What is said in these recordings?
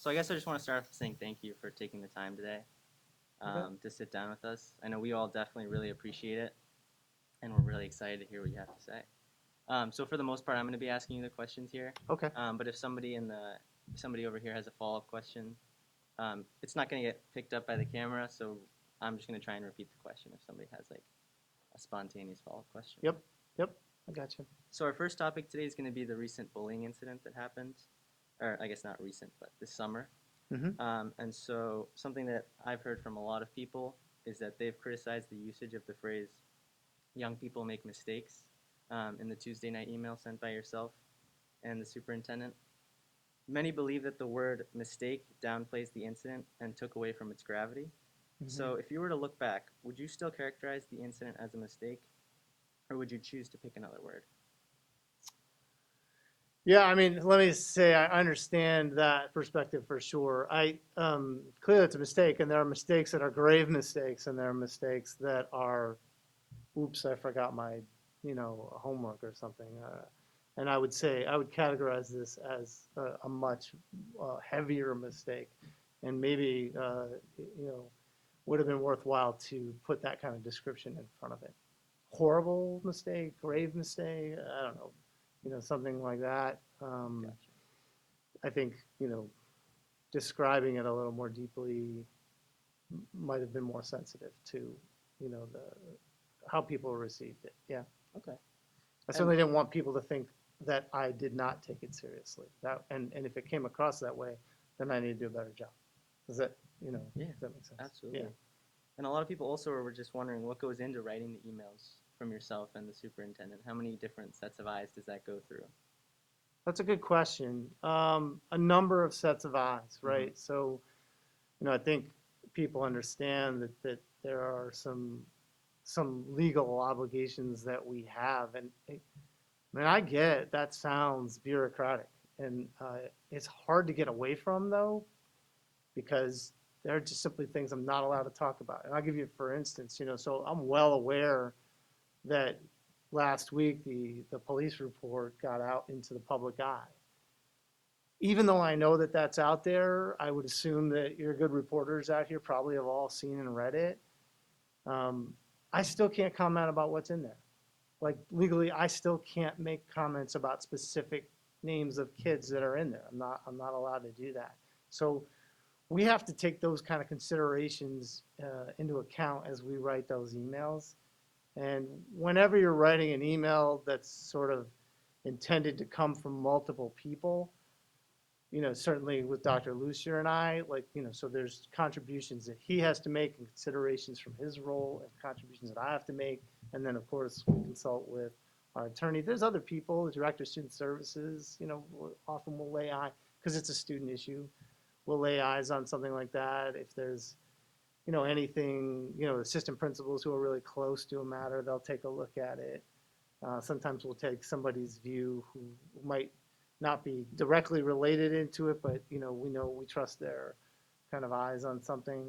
So I guess I just want to start off saying thank you for taking the time today Okay. to sit down with us. I know we all definitely really appreciate it, and we're really excited to hear what you have to say. So for the most part, I'm going to be asking you the questions here. Okay. But if somebody over here has a follow-up question, it's not going to get picked up by the camera, so I'm just going to try and repeat the question if somebody has like a spontaneous follow-up question. Yep. Yep. I got you. So our first topic today is going to be the recent bullying incident that happened, or I guess not recent, but this summer. Mm-hmm. And so something that I've heard from a lot of people is that they've criticized the usage of the phrase "young people make mistakes" in the Tuesday night email sent by yourself and the superintendent. Many believe that the word mistake downplays the incident and took away from its gravity. Mm-hmm. So if you were to look back, would you still characterize the incident as a mistake, or would you choose to pick another word? Yeah, I mean, let me say I understand that perspective for sure. I clearly it's a mistake, and there are mistakes that are grave mistakes, and there are mistakes that are, oops, I forgot my, homework or something. And I would say I would categorize this as a much heavier mistake, and maybe would have been worthwhile to put that kind of description in front of it. Horrible mistake, grave mistake. I don't know, something like that. Gotcha. I think describing it a little more deeply might have been more sensitive to the how people received it. Yeah, Okay. I And certainly didn't want people to think that I did not take it seriously. And if it came across that way, then I need to do a better job. Does that yeah, does that make sense? absolutely. Yeah. And a lot of people also were just wondering what goes into writing the emails from yourself and the superintendent. How many different sets of eyes does that go through? That's a good question. A number of sets of eyes, Mm-hmm. right? So, I think people understand that there are some legal obligations that we have, and I mean, I get that sounds bureaucratic, and it's hard to get away from though, because there are just simply things I'm not allowed to talk about. And I'll give you, for instance, so I'm well aware that last week the police report got out into the public eye. Even though I know that that's out there, I would assume that your good reporters out here probably have all seen and read it. Um, I still can't comment about what's in there. Like legally, I still can't make comments about specific names of kids that are in there. I'm not allowed to do that. So we have to take those kind of considerations into account as we write those emails. And whenever you're writing an email that's sort of intended to come from multiple people, certainly with Dr. Lucier and I, so there's contributions that he has to make and considerations from his role and contributions that I have to make. And then, of course, we consult with our attorney. There's other people, the director of student services, often will lay eye, because it's a student issue, will lay eyes on something like that. If there's, anything, assistant principals who are really close to a matter, they'll take a look at it. Sometimes we'll take somebody's view who might not be directly related into it, but we trust their kind of eyes on something,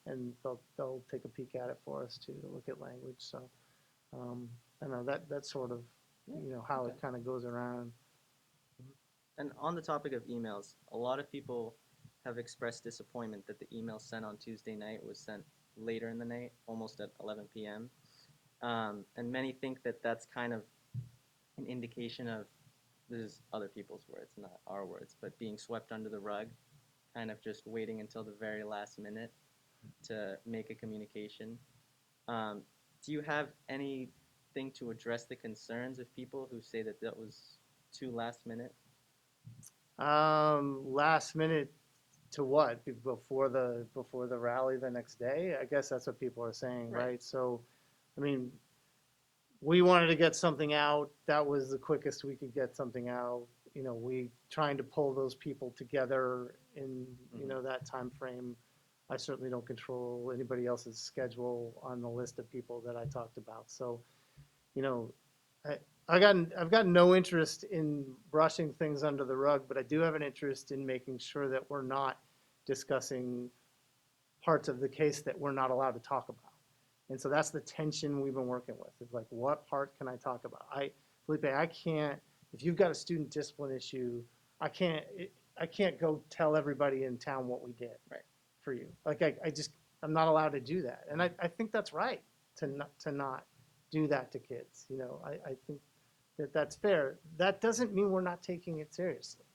and they'll take a peek at it for us too, to look at language. So I know that's sort of how Okay. it kind of goes around. And on the topic of emails, a lot of people have expressed disappointment that the email sent on Tuesday night was sent later in the night, almost at 11 p.m. And many think that that's kind of an indication of, this is other people's words, not our words, but being swept under the rug, kind of just waiting until the very last minute to make a communication. Um, do you have anything to address the concerns of people who say that that was too last minute? Last minute to what? Before the rally the next day? I guess that's what people are saying, Right. right? So, I mean, we wanted to get something out. That was the quickest we could get something out. We trying to pull those people together in that time frame. I certainly don't control anybody else's schedule on the list of people that I talked about. So, you know, I, I've got no interest in brushing things under the rug, but I do have an interest in making sure that we're not discussing parts of the case that we're not allowed to talk about. And so that's the tension we've been working with. It's like, what part can I talk about? Felipe, I can't, if you've got a student discipline issue, I can't, I can't go tell everybody in town what we did Right. for you. Like I just I'm not allowed to do that, and I think that's right to not do that to kids. You know, I think that that's fair. That doesn't mean we're not taking it seriously,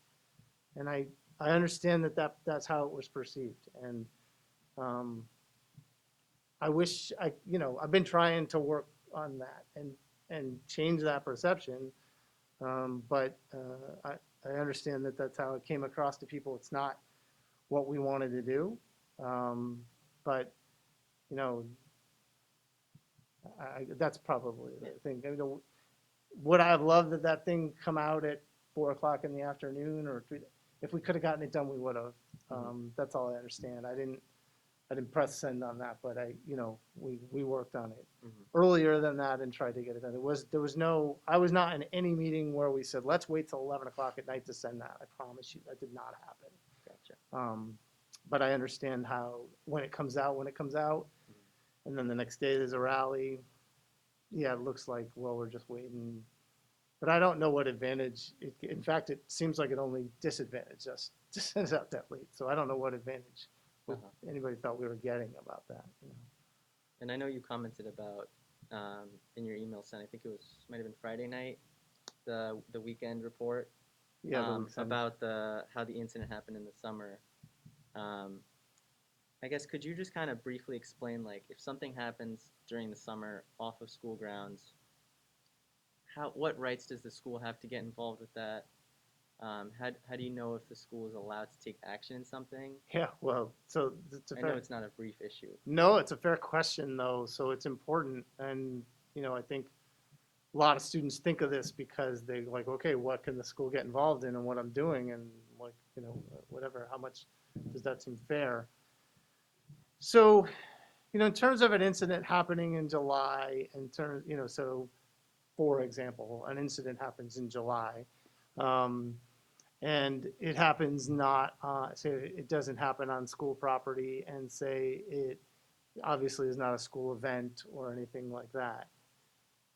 and I understand that's how it was perceived, and um, I wish I've been trying to work on that and change that perception, but I understand that that's how it came across to people. It's not what we wanted to do, um, but you know, that's probably the thing. You know, would I have loved that thing come out at 4 o'clock in the afternoon or 3? If we could have gotten it done, we would have. That's all I understand. I didn't press send on that, but we worked on it earlier than that and tried to get it done. I was not in any meeting where we said, let's wait till 11 o'clock at night to send that. I promise you that did not happen. Gotcha. But I understand how, when it comes out, and then the next day there's a rally. Yeah, it looks like, well, we're just waiting. But I don't know what advantage, in fact, it seems like it only disadvantaged us to send it out that late. So I don't know what advantage anybody thought we were getting about that. And I know you commented about in your email sent, I think might have been Friday night, the weekend report Yeah, about how the incident happened in the summer. I guess could you just kind of briefly explain, like, if something happens during the summer off of school grounds, what rights does the school have to get involved with that? How do you know if the school is allowed to take action in something? Yeah, well, so I know it's not a brief issue. No, it's a fair question though, so it's important, and I think a lot of students think of this because they like, okay, what can the school get involved in and what I'm doing, and like, whatever, how much does that seem fair? So, in terms of an incident happening in July, so for example, an incident happens in July, um, and it happens not, say it doesn't happen on school property, and say it obviously is not a school event or anything like that,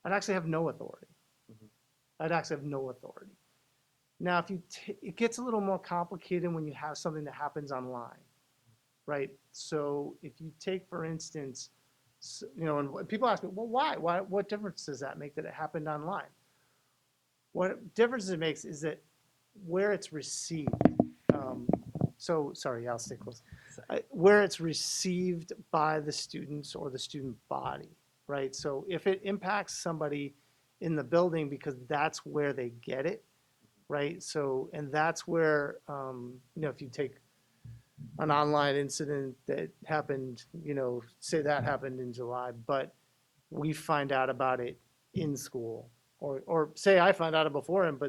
I'd actually have no authority. I'd actually have no authority. Now, if it gets a little more complicated when you have something that happens online, right? So if you take, for instance, and people ask me, well, why? What difference does that make that it happened online? What difference it makes is that where it's received. Sorry, I'll stay close. Where it's received by the students or the student body, right? So if it impacts somebody in the building because that's where they get it, right? So, and that's where, if you take an online incident that happened, say that happened in July, but we find out about it in school, or say I find out before him,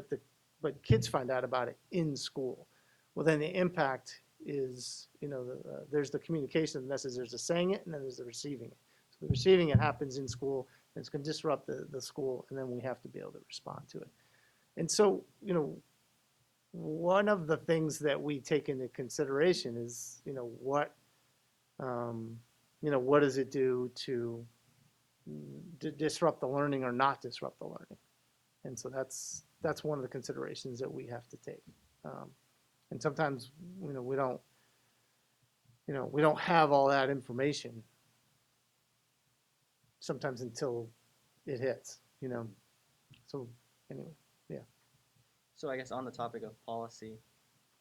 but kids find out about it in school. Well, then the impact is, there's the communication message, there's the saying it, and then there's the receiving it. So the receiving it happens in school, and it's going to disrupt the school, and then we have to be able to respond to it. And so, one of the things that we take into consideration is, what does it do to disrupt the learning or not disrupt the learning? And so that's one of the considerations that we have to take. And sometimes, we don't have all that information sometimes until it hits, So anyway, yeah. So I guess on the topic of policy,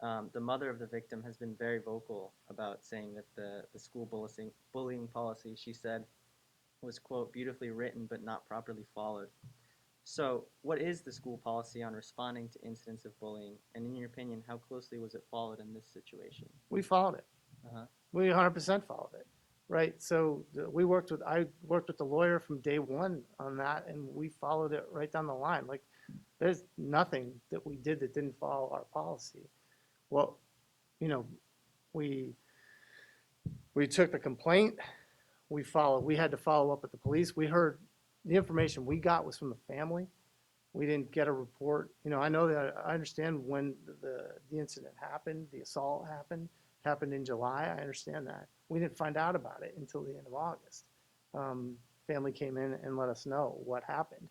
the mother of the victim has been very vocal about saying that the school bullying policy, she said, was, quote, beautifully written but not properly followed. So what is the school policy on responding to incidents of bullying? And in your opinion, how closely was it followed in this situation? We followed it. Uh-huh. We 100% followed it, right? So I worked with the lawyer from day one on that, and we followed it right down the line. Like, there's nothing that we did that didn't follow our policy. Well, we took the complaint. We had to follow up with the police. We heard the information we got was from the family. We didn't get a report. I know that I understand when the incident happened, the assault happened in July. I understand that. We didn't find out about it until the end of August. Family came in and let us know what happened.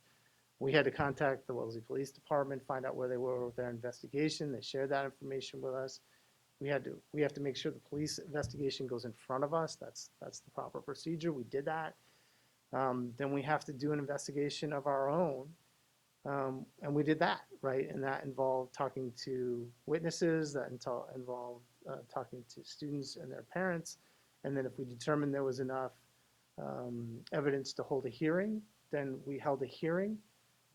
We had to contact the Wellesley Police Department, find out where they were with their investigation. They shared that information with us. We have to make sure the police investigation goes in front of us. That's the proper procedure. We did that. Then we have to do an investigation of our own, and we did that, right? And that involved talking to witnesses. That involved talking to students and their parents. And then if we determined there was enough evidence to hold a hearing, then we held a hearing.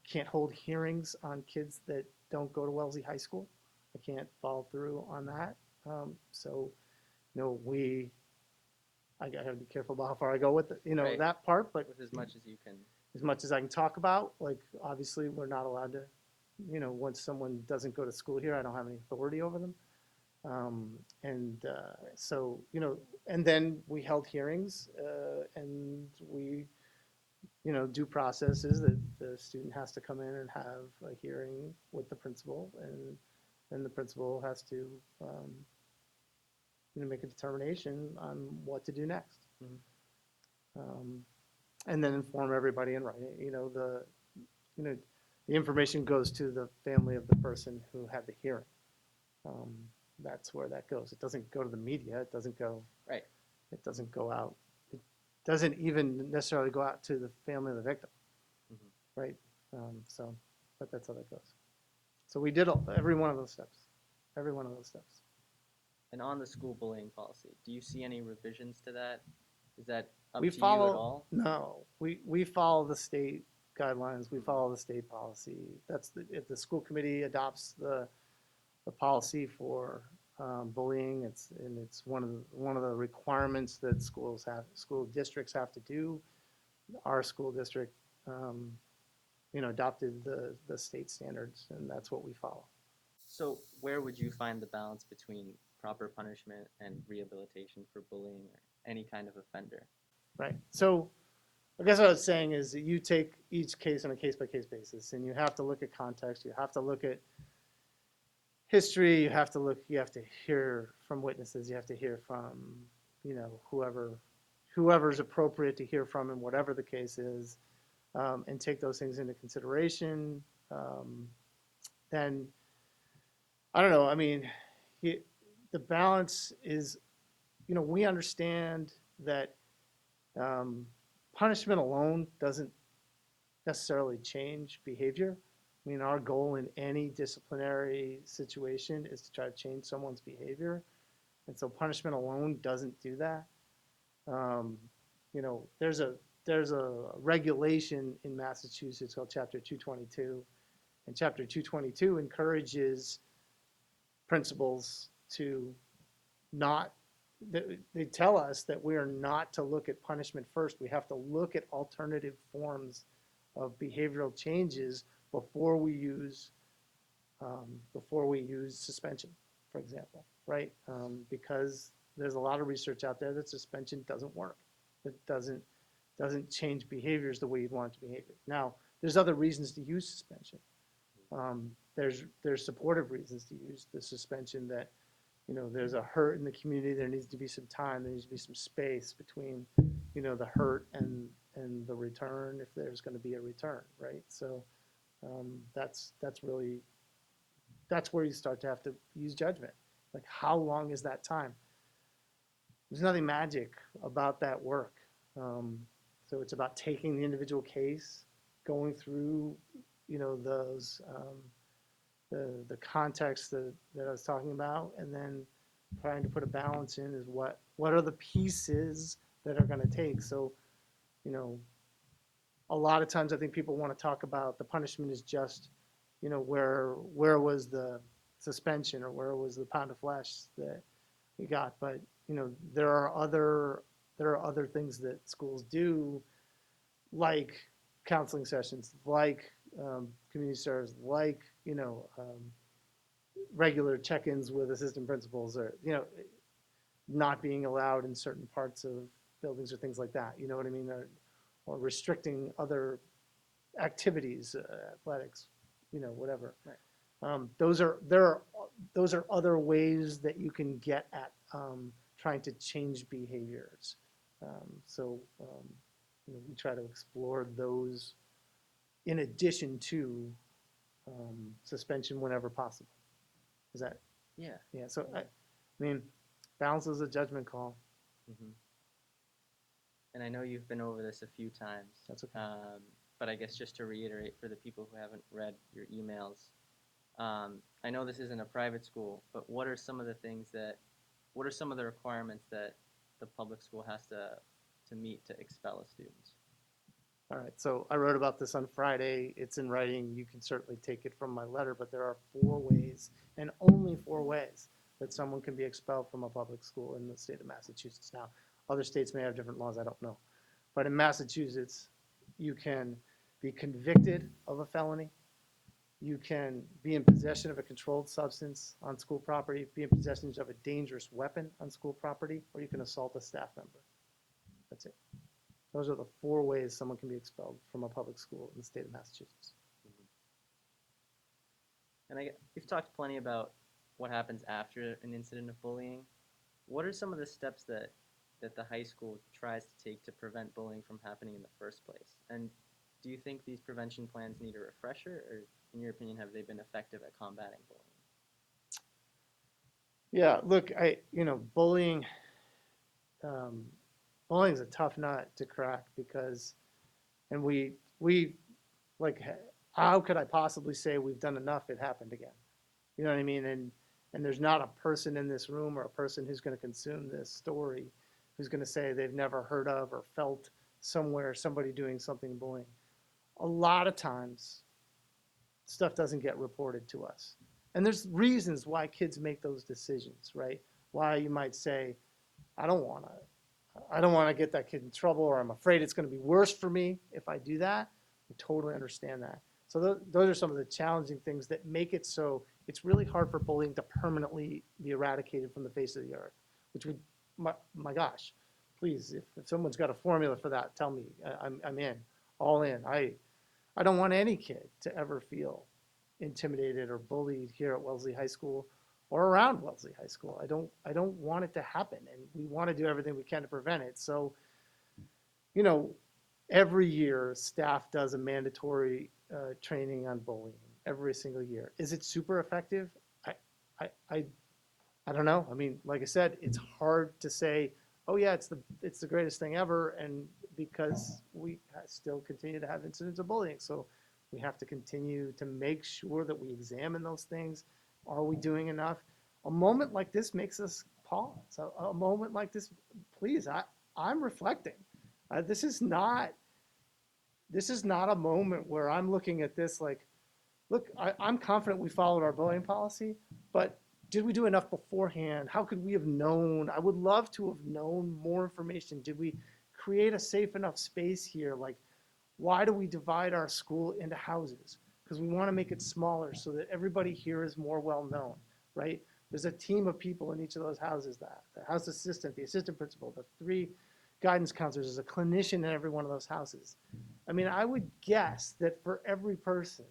Can't hold hearings on kids that don't go to Wellesley High School. I can't follow through on that. So, I gotta be careful about how far I go with Right. that part, but With as much as you can. as much as I can talk about, like, obviously, we're not allowed to, once someone doesn't go to school here, I don't have any authority over them. So, and then we held hearings, and we, due process is that the student has to come in and have a hearing with the principal, and then the principal has to, make a determination on what to do next. And then inform everybody in writing. The information goes to the family of the person who had the hearing. That's where that goes. It doesn't go to the media. It doesn't go. Right. It doesn't go out. It doesn't even necessarily go out to the family of the victim. Right. But that's how that goes. So we did every one of those steps. Every one of those steps. And on the school bullying policy, do you see any revisions to that? Is that up We to follow, you at all? No, we follow the state guidelines. We follow the state policy. If the school committee adopts the policy for bullying, it's one of the requirements that school districts have to do. Our school district, adopted the state standards, and that's what we follow. So where would you find the balance between proper punishment and rehabilitation for bullying or any kind of offender? Right. So I guess what I was saying is that you take each case on a case-by-case basis, and you have to look at context. You have to look at history. You have to hear from witnesses. You have to hear from, whoever's appropriate to hear from, and whatever the case is, and take those things into consideration. Then, I don't know. I mean, the balance is, we understand that punishment alone doesn't necessarily change behavior. I mean, our goal in any disciplinary situation is to try to change someone's behavior. And so punishment alone doesn't do that. There's a regulation in Massachusetts called Chapter 222. And Chapter 222 encourages principals to not, they tell us that we are not to look at punishment first. We have to look at alternative forms of behavioral changes before we use suspension, for example, right? Because there's a lot of research out there that suspension doesn't work. It doesn't change behaviors the way you'd want it to behave. Now, there's other reasons to use suspension. There's supportive reasons to use the suspension, that there's a hurt in the community. There needs to be some time. There needs to be some space between the hurt and the return, if there's going to be a return, right? So that's where you start to have to use judgment. Like, how long is that time? There's nothing magic about that work. So it's about taking the individual case, going through those the context that I was talking about, and then trying to put a balance in is what are the pieces that are going to take. So, a lot of times I think people want to talk about the punishment is just, where was the suspension, or where was the pound of flesh that we got. But, there are other things that schools do, like counseling sessions, like community service, like regular check-ins with assistant principals, or not being allowed in certain parts of buildings or things like that. You know what I mean? Or restricting other activities, athletics, whatever. Right. Those are other ways that you can get at trying to change behaviors. We try to explore those in addition to suspension whenever possible. Is that, Yeah. yeah, so I mean, balance is a judgment call. Hmm. And I know you've been over this a few times, That's okay. but I guess just to reiterate for the people who haven't read your emails, I know this isn't a private school, but what are some of the requirements that the public school has to meet to expel a student? All right, so I wrote about this on Friday. It's in writing. You can certainly take it from my letter, but there are 4 ways, and only 4 ways, that someone can be expelled from a public school in the state of Massachusetts. Now, other states may have different laws, I don't know. But in Massachusetts, you can be convicted of a felony, you can be in possession of a controlled substance on school property, be in possession of a dangerous weapon on school property, or you can assault a staff member. That's it. Those are the 4 ways someone can be expelled from a public school in the state of Massachusetts. And you've talked plenty about what happens after an incident of bullying. What are some of the steps that the high school tries to take to prevent bullying from happening in the first place? And do you think these prevention plans need a refresher, or in your opinion, have they been effective at combating bullying? Yeah, look, bullying, um, bullying is a tough nut to crack because, and we like, how could I possibly say we've done enough? It happened again. You know what I mean? And there's not a person in this room or a person who's going to consume this story who's going to say they've never heard of or felt somewhere somebody doing something bullying. A lot of times, stuff doesn't get reported to us. And there's reasons why kids make those decisions, right? Why you might say, I don't want to I don't want to get that kid in trouble, or I'm afraid it's going to be worse for me if I do that. I totally understand that. So those are some of the challenging things that make it so it's really hard for bullying to permanently be eradicated from the face of the earth, which would, my gosh, please, if someone's got a formula for that, tell me. I'm in, all in. I don't want any kid to ever feel intimidated or bullied here at Wellesley High School or around Wellesley High School. I don't want it to happen, and we want to do everything we can to prevent it. So, you know, every year staff does a mandatory training on bullying every single year. Is it super effective? I, I, I, I don't know. I mean, like I said, it's hard to say, oh yeah, it's the greatest thing ever, and because we still continue to have incidents of bullying, so we have to continue to make sure that we examine those things. Are we doing enough? A moment like this makes us pause. A moment like this, please, I'm reflecting. This is not a moment where I'm looking at this like, look, I'm confident we followed our bullying policy, but did we do enough beforehand? How could we have known? I would love to have known more information. Did we create a safe enough space here? Like, why do we divide our school into houses? Because we want to make it smaller so that everybody here is more well known, right? There's a team of people in each of those houses, that the house assistant, the assistant principal, the 3 guidance counselors, there's a clinician in every one of those houses. I mean, I would guess that for every person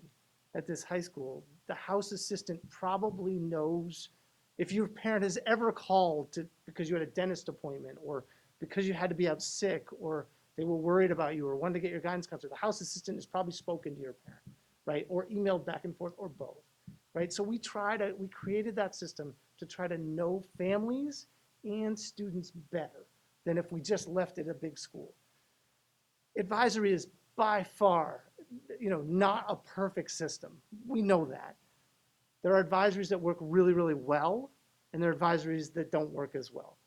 at this high school, the house assistant probably knows if your parent has ever called because you had a dentist appointment, or because you had to be out sick, or they were worried about you, or wanted to get your guidance counselor. The house assistant has probably spoken to your parent, right? Or emailed back and forth, or both, right? So we created that system to try to know families and students better than if we just left it a big school. Advisory is by far, not a perfect system. We know that. There are advisories that work really, really well, and there are advisories that don't work as well.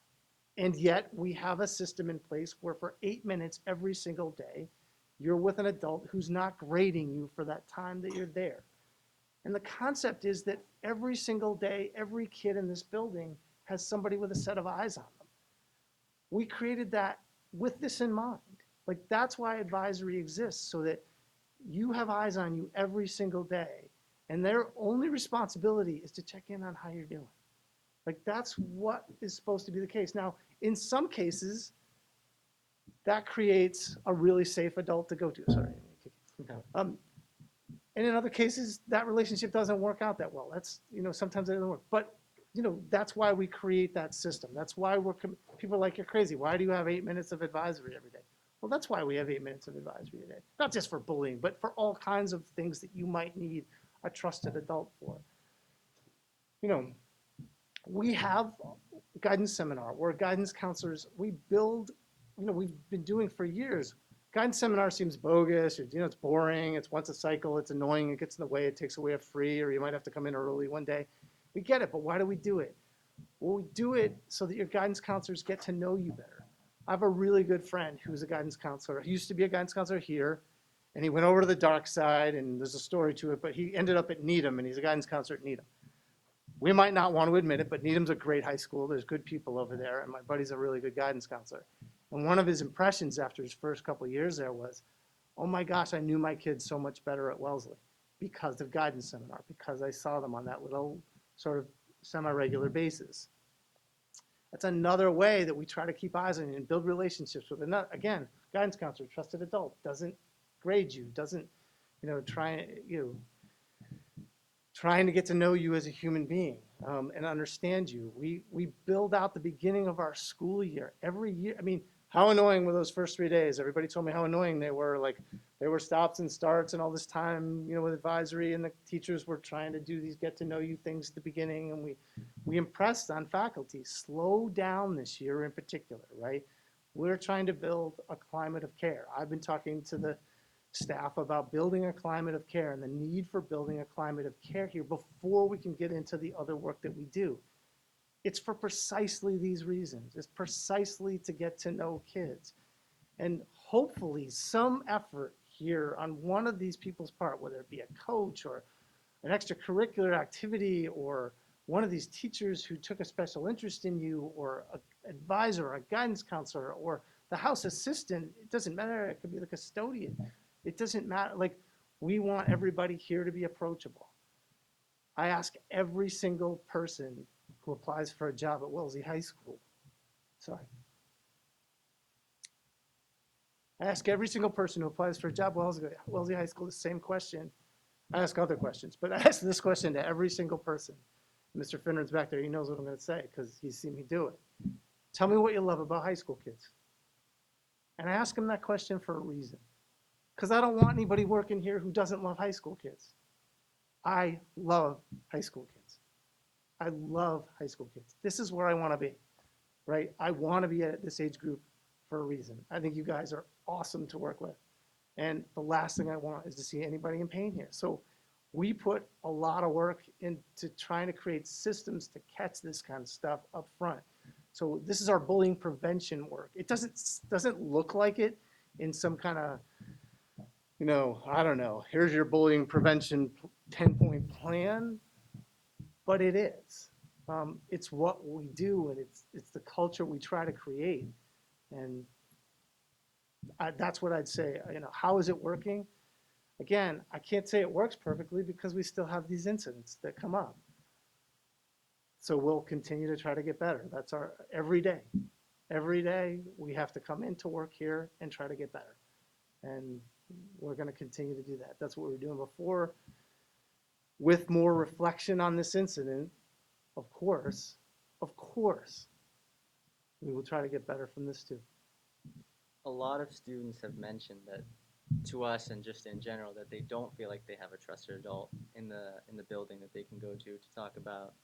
And yet we have a system in place where for 8 minutes every single day, you're with an adult who's not grading you for that time that you're there. And the concept is that every single day, every kid in this building has somebody with a set of eyes on them. We created that with this in mind. Like, that's why advisory exists, so that you have eyes on you every single day, and their only responsibility is to check in on how you're doing. Like, that's what is supposed to be the case. Now, in some cases, that creates a really safe adult to go to. Sorry. No. And in other cases, that relationship doesn't work out that well. That's, sometimes it doesn't work. But, that's why we create that system. That's why people are like, you're crazy. Why do you have 8 minutes of advisory every day? Well, that's why we have 8 minutes of advisory today. Not just for bullying, but for all kinds of things that you might need a trusted adult for. You know, we have guidance seminar where guidance counselors, we build, we've been doing for years. Guidance seminar seems bogus, or, it's boring, it's once a cycle, it's annoying, it gets in the way, it takes away a free, or you might have to come in early one day. We get it, but why do we do it? Well, we do it so that your guidance counselors get to know you better. I have a really good friend who's a guidance counselor. He used to be a guidance counselor here, and he went over to the dark side, and there's a story to it, but he ended up at Needham, and he's a guidance counselor at Needham. We might not want to admit it, but Needham's a great high school. There's good people over there, and my buddy's a really good guidance counselor. And one of his impressions after his first couple of years there was, oh my gosh, I knew my kids so much better at Wellesley because of guidance seminar, because I saw them on that little sort of semi-regular basis. That's another way that we try to keep eyes on you and build relationships with another, again, guidance counselor, trusted adult, doesn't grade you, doesn't, trying to get to know you as a human being and understand you. We build out the beginning of our school year every year. I mean, how annoying were those first 3 days? Everybody told me how annoying they were. Like, they were stops and starts and all this time, with advisory, and the teachers were trying to do these get to know you things at the beginning. And we impressed on faculty, slow down this year in particular, right? We're trying to build a climate of care. I've been talking to the staff about building a climate of care and the need for building a climate of care here before we can get into the other work that we do. It's for precisely these reasons. It's precisely to get to know kids. And hopefully some effort here on one of these people's part, whether it be a coach or an extracurricular activity or one of these teachers who took a special interest in you, or an advisor or a guidance counselor or the house assistant, it doesn't matter, it could be the custodian. It doesn't matter, like, we want everybody here to be approachable. I ask every single person who applies for a job at Wellesley High School, I ask every single person who applies for a job at Wellesley High School the same question. I ask other questions, but I ask this question to every single person. Mr. Finneran's back there, he knows what I'm gonna say because he's seen me do it. Tell me what you love about high school kids. And I ask him that question for a reason. Because I don't want anybody working here who doesn't love high school kids. I love high school kids. I love high school kids. This is where I want to be, right? I want to be at this age group for a reason. I think you guys are awesome to work with. And the last thing I want is to see anybody in pain here. So we put a lot of work into trying to create systems to catch this kind of stuff up front. So this is our bullying prevention work. It doesn't look like it in some kind of, I don't know, here's your bullying prevention 10-point plan, but it is. It's what we do, and it's the culture we try to create. And that's what I'd say. How is it working? Again, I can't say it works perfectly because we still have these incidents that come up. So we'll continue to try to get better. That's our every day. Every day we have to come into work here and try to get better. And we're going to continue to do that. That's what we were doing before. With more reflection on this incident, of course, we will try to get better from this too. A lot of students have mentioned that to us, and just in general, that they don't feel like they have a trusted adult in the building that they can go to talk about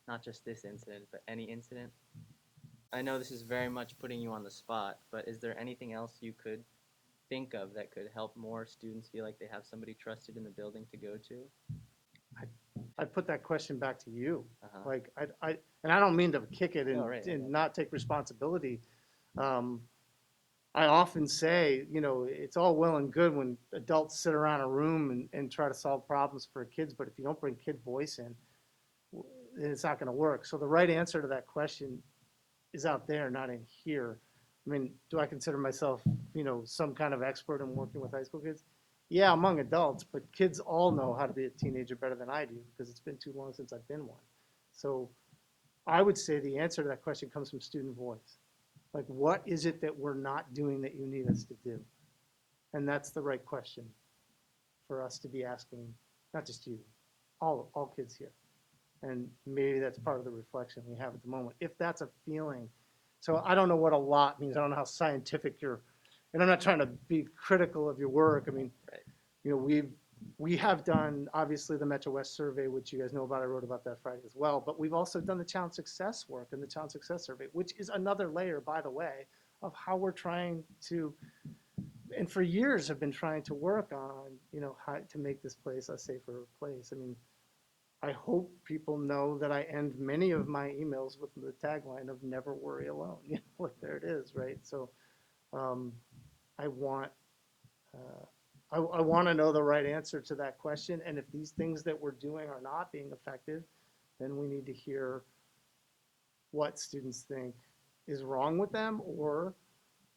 not just this incident, but any incident. I know this is very much putting you on the spot, but is there anything else you could think of that could help more students feel like they have somebody trusted in the building to go to? I'd put that question back to you. Uh-huh. Like, and I don't mean to kick it and, No, right. Not take responsibility. I often say, it's all well and good when adults sit around a room and try to solve problems for kids, but if you don't bring kid voice in, then it's not going to work. So the right answer to that question is out there, not in here. I mean, do I consider myself, some kind of expert in working with high school kids? Yeah, among adults, but kids all know how to be a teenager better than I do because it's been too long since I've been one. So I would say the answer to that question comes from student voice. Like, what is it that we're not doing that you need us to do? And that's the right question for us to be asking, not just you, all kids here. And maybe that's part of the reflection we have at the moment. If that's a feeling, so I don't know what a lot means. I don't know how scientific your and I'm not trying to be critical of your work. I mean, Right. you know, we have done obviously the Metro West survey, which you guys know about. I wrote about that Friday as well. But we've also done the child success work and the child success survey, which is another layer, by the way, of how we're trying to, and for years have been trying to work on, you know, how to make this place a safer place. I mean, I hope people know that I end many of my emails with the tagline of "Never worry alone." You know, like there it is, right? So um, I want uh, I want to know the right answer to that question. And if these things that we're doing are not being effective, then we need to hear what students think is wrong with them or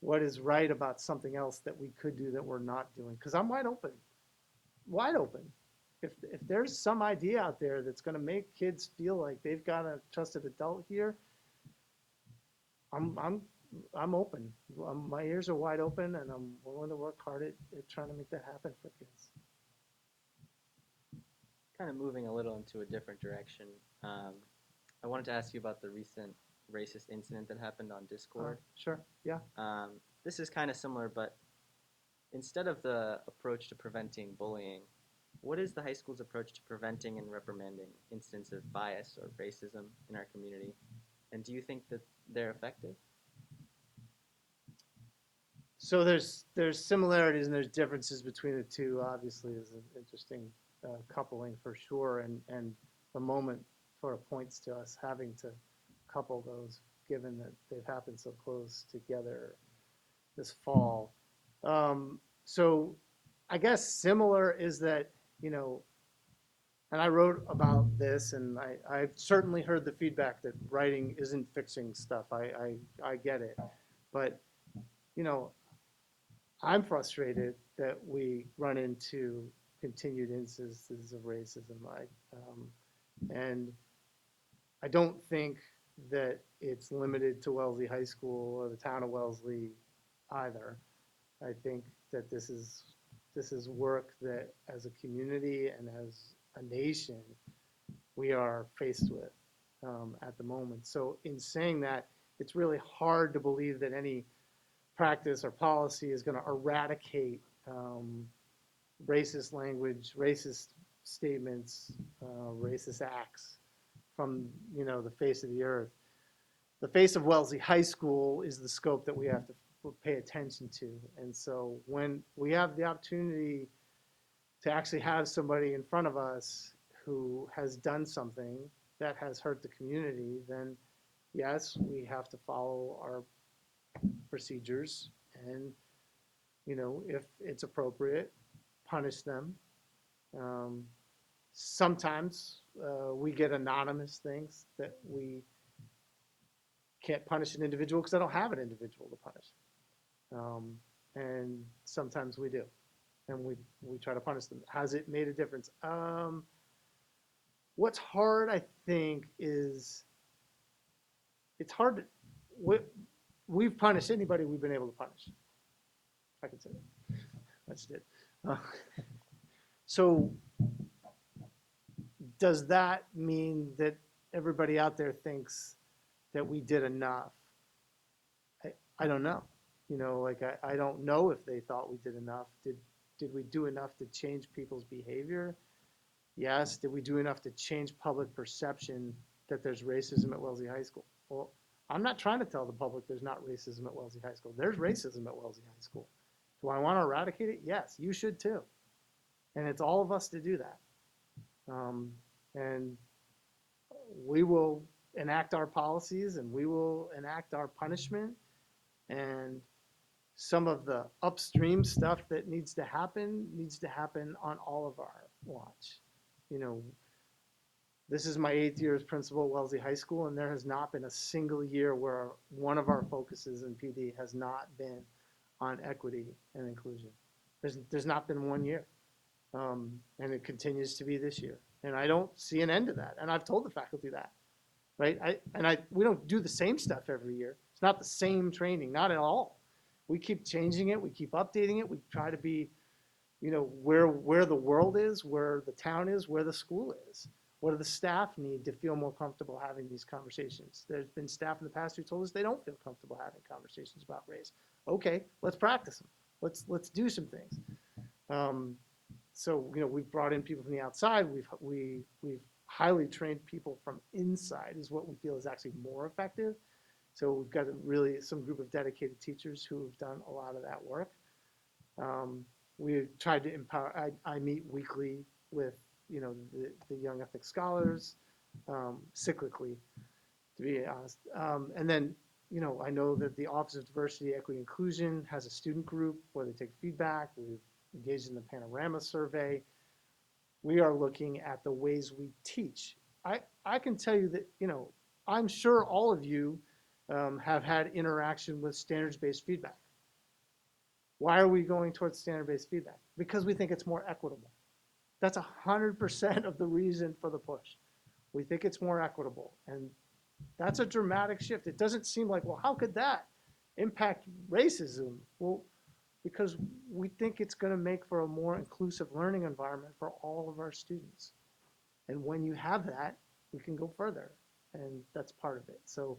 what is right about something else that we could do that we're not doing. Because I'm wide open, wide open. If there's some idea out there that's going to make kids feel like they've got a trusted adult here, I'm I'm I'm open. My ears are wide open, and I'm willing to work hard at trying to make that happen for kids. Kind of moving a little into a different direction. Um, I wanted to ask you about the recent racist incident that happened on Discord. Sure, yeah. This is kind of similar, but instead of the approach to preventing bullying, what is the high school's approach to preventing and reprimanding instances of bias or racism in our community? And do you think that they're effective? So there's similarities and there's differences between the two. Obviously, is an interesting coupling for sure, and the moment sort of points to us having to couple those, given that they've happened so close together this fall. So I guess similar is that, you know, and I wrote about this, and I've certainly heard the feedback that writing isn't fixing stuff. I get it, but you know, I'm frustrated that we run into continued instances of racism. And I don't think that it's limited to Wellesley High School or the town of Wellesley either. I think that this is work that, as a community and as a nation, we are faced with at the moment. So, in saying that, it's really hard to believe that any practice or policy is going to eradicate racist language, racist statements, racist acts from, you know, the face of the earth. The face of Wellesley High School is the scope that we have to pay attention to. And so when we have the opportunity to actually have somebody in front of us who has done something that has hurt the community, then yes, we have to follow our procedures and, you know, if it's appropriate, punish them. Um, Sometimes we get anonymous things that we can't punish an individual because I don't have an individual to punish. Um, and sometimes we do, and we try to punish them. Has it made a difference? What's hard, I think, is it's hard to. We've punished anybody we've been able to punish. I can say that. That's it. So, does that mean that everybody out there thinks that we did enough? I don't know. You know, like I don't know if they thought we did enough. Did we do enough to change people's behavior? Yes. Did we do enough to change public perception that there's racism at Wellesley High School? Well, I'm not trying to tell the public there's not racism at Wellesley High School. There's racism at Wellesley High School. Do I want to eradicate it? Yes, you should too. And it's all of us to do that. And we will enact our policies and we will enact our punishment. And some of the upstream stuff that needs to happen on all of our watch. You know, this is my 8th year as principal at Wellesley High School, and there has not been a single year where one of our focuses in PD has not been on equity and inclusion. There's not been one year, and it continues to be this year. And I don't see an end to that. And I've told the faculty that, right? We don't do the same stuff every year. It's not the same training, not at all. We keep changing it. We keep updating it. We try to be, you know, where the world is, where the town is, where the school is. What do the staff need to feel more comfortable having these conversations? There's been staff in the past who told us they don't feel comfortable having conversations about race. Okay, let's practice them. Let's do some things. Um, so we've brought in people from the outside. We've highly trained people from inside is what we feel is actually more effective. So we've got really some group of dedicated teachers who have done a lot of that work. We've tried to empower. I meet weekly with the young ethnic scholars, cyclically, to be honest. And then I know that the Office of Diversity, Equity, Inclusion has a student group where they take feedback. We've engaged in the Panorama survey. We are looking at the ways we teach. I can tell you that I'm sure all of you have had interaction with standards-based feedback. Why are we going towards standard-based feedback? Because we think it's more equitable. That's 100% of the reason for the push. We think it's more equitable. And that's a dramatic shift. It doesn't seem like, well, how could that impact racism? Well, because we think it's going to make for a more inclusive learning environment for all of our students. And when you have that, we can go further. And that's part of it. So,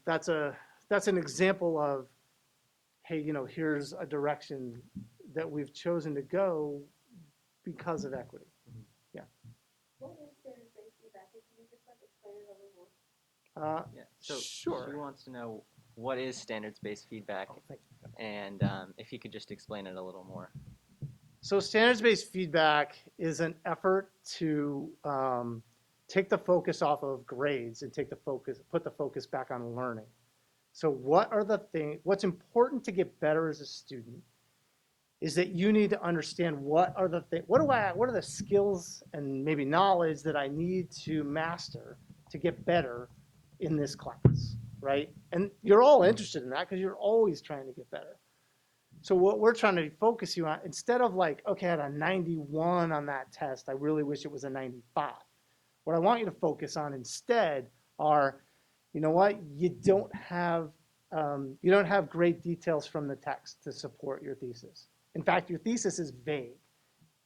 that's an example of, hey, here's a direction that we've chosen to go because of equity. Yeah. What is standards-based feedback? Can you just explain it a little more? Yeah. So Sure. she wants to know what is standards-based feedback, Oh, thank you. and if you could just explain it a little more. So standards-based feedback is an effort to take the focus off of grades and put the focus back on learning. So what's important to get better as a student is that you need to understand what are the skills and maybe knowledge that I need to master to get better in this class, right? And you're all interested in that because you're always trying to get better. So what we're trying to focus you on, instead of okay, I had a 91 on that test, I really wish it was a 95. What I want you to focus on instead are, what? You don't have great details from the text to support your thesis. In fact, your thesis is vague.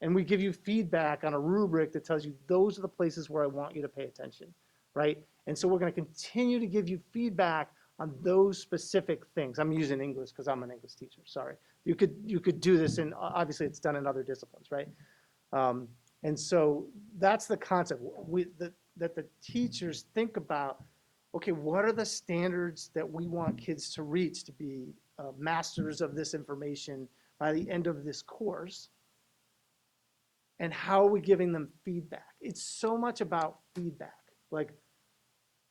And we give you feedback on a rubric that tells you those are the places where I want you to pay attention, right? And so we're going to continue to give you feedback on those specific things. I'm using English because I'm an English teacher, sorry. You could do this in, obviously it's done in other disciplines, right? And so that's the concept, that the teachers think about, okay, what are the standards that we want kids to reach to be masters of this information by the end of this course? And how are we giving them feedback? It's so much about feedback.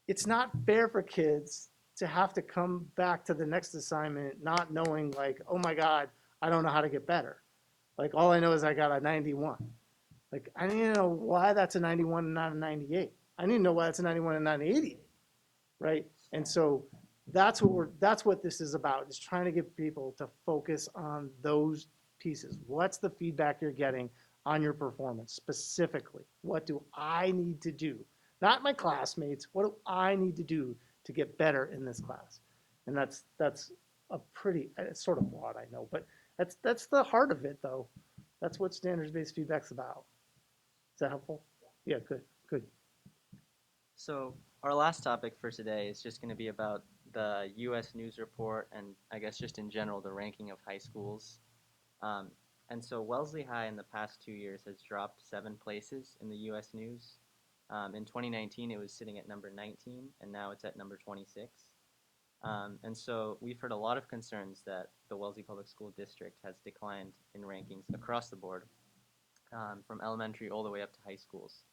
It's not fair for kids to have to come back to the next assignment not knowing oh my God, I don't know how to get better. All I know is I got a 91. I need to know why that's a 91 and not a 98. I need to know why that's a 91 and not an 88, right? And so that's what this is about, is trying to get people to focus on those pieces. What's the feedback you're getting on your performance specifically? What do I need to do? Not my classmates. What do I need to do to get better in this class? And that's a pretty, it's sort of broad, I know, but that's the heart of it, though. That's what standards-based feedback's about. Is that helpful? Yeah, good. So our last topic for today is just going to be about the U.S. News Report and I guess just in general the ranking of high schools. And so Wellesley High in the past 2 years has dropped 7 places in the U.S. News. In 2019 it was sitting at number 19 and now it's at number 26. And so we've heard a lot of concerns that the Wellesley Public School District has declined in rankings across the board, from elementary all the way up to high schools.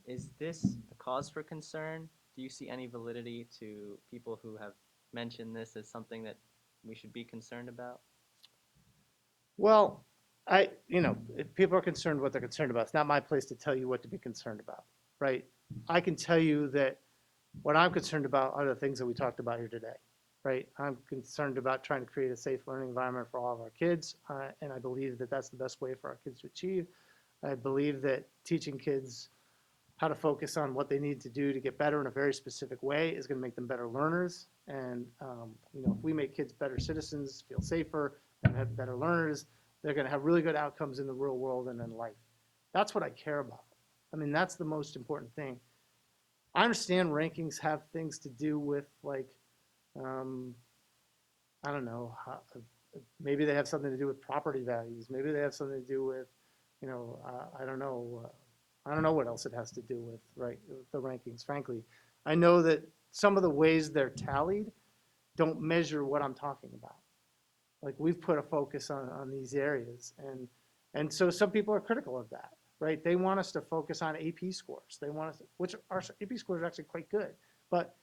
Is this a cause for concern? Do you see any validity to people who have mentioned this as something that we should be concerned about? Well, if people are concerned what they're concerned about, it's not my place to tell you what to be concerned about, right? I can tell you that what I'm concerned about are the things that we talked about here today, right? I'm concerned about trying to create a safe learning environment for all of our kids, and I believe that that's the best way for our kids to achieve. I believe that teaching kids how to focus on what they need to do to get better in a very specific way is going to make them better learners. And if we make kids better citizens, feel safer, and have better learners, they're going to have really good outcomes in the real world and in life. That's what I care about. I mean, that's the most important thing. I understand rankings have things to do with like, um, I don't know, maybe they have something to do with property values. Maybe they have something to do with, I don't know. I don't know what else it has to do with, right, with the rankings, frankly. I know that some of the ways they're tallied don't measure what I'm talking about. Like we've put a focus on these areas, and so some people are critical of that, right? They want us to focus on AP scores. They want us, which our AP scores are actually quite good, but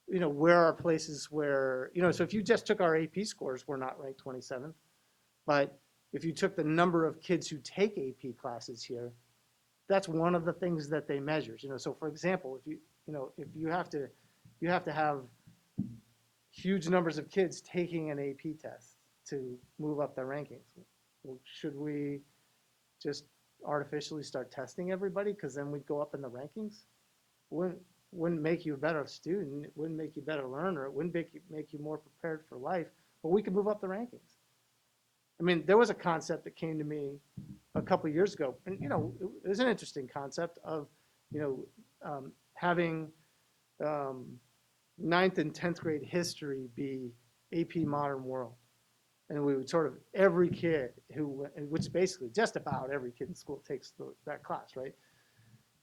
where are places where, so if you just took our AP scores, we're not ranked 27th, but if you took the number of kids who take AP classes here, that's one of the things that they measure. So for example, if you have to have huge numbers of kids taking an AP test to move up their rankings. Well, should we just artificially start testing everybody because then we'd go up in the rankings? Wouldn't make you a better student. It wouldn't make you a better learner. It wouldn't make you more prepared for life. But we could move up the rankings. I mean, there was a concept that came to me a couple of years ago, and it was an interesting concept of having ninth and 10th grade history be AP Modern World. And we would sort of, every kid which basically just about every kid in school takes that class, right?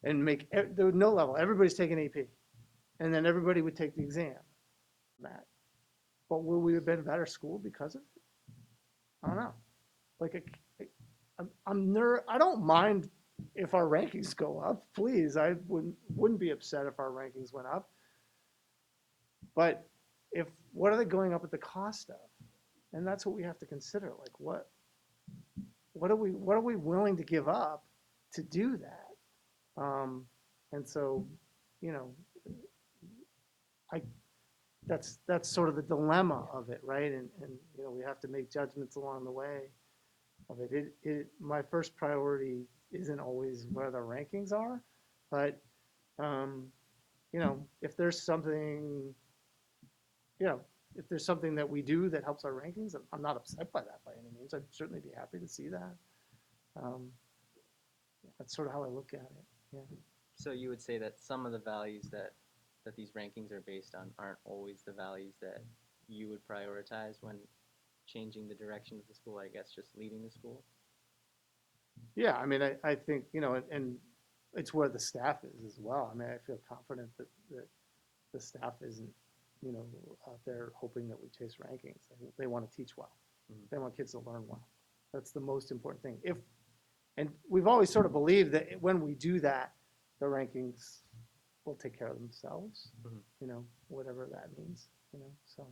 And there was no level, everybody's taking AP. And then everybody would take the exam. That. But will we have been a better school because of it? I don't know. Like, I don't mind if our rankings go up, please. I wouldn't be upset if our rankings went up. But what are they going up at the cost of? And that's what we have to consider. Like what are we willing to give up to do that? And so, that's sort of the dilemma of it, right? And we have to make judgments along the way of it. My first priority isn't always where the rankings are, but if there's something if there's something that we do that helps our rankings, I'm not upset by that by any means. I'd certainly be happy to see that. That's sort of how I look at it. Yeah. So you would say that some of the values that these rankings are based on aren't always the values that you would prioritize when changing the direction of the school, I guess just leading the school? Yeah, I mean, I think, and it's where the staff is as well. I mean, I feel confident that the staff isn't, out there hoping that we chase rankings. They want to teach well. Mm-hmm. They want kids to learn well. That's the most important thing. And we've always sort of believed that when we do that, the rankings will take care of themselves, mm-hmm. Whatever that means, so,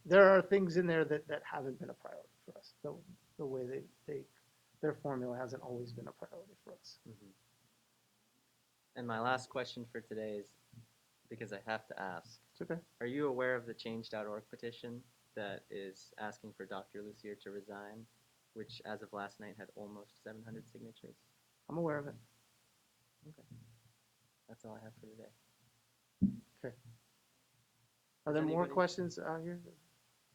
there are things in there that haven't been a priority for us. The way their formula hasn't always been a priority for us. Mm-hmm. And my last question for today is, because I have to ask, it's okay. Are you aware of the Change.org petition that is asking for Dr. Lucier to resign, which as of last night had almost 700 signatures? I'm aware of it. Okay. That's all I have for today. Okay. Are there more questions out here?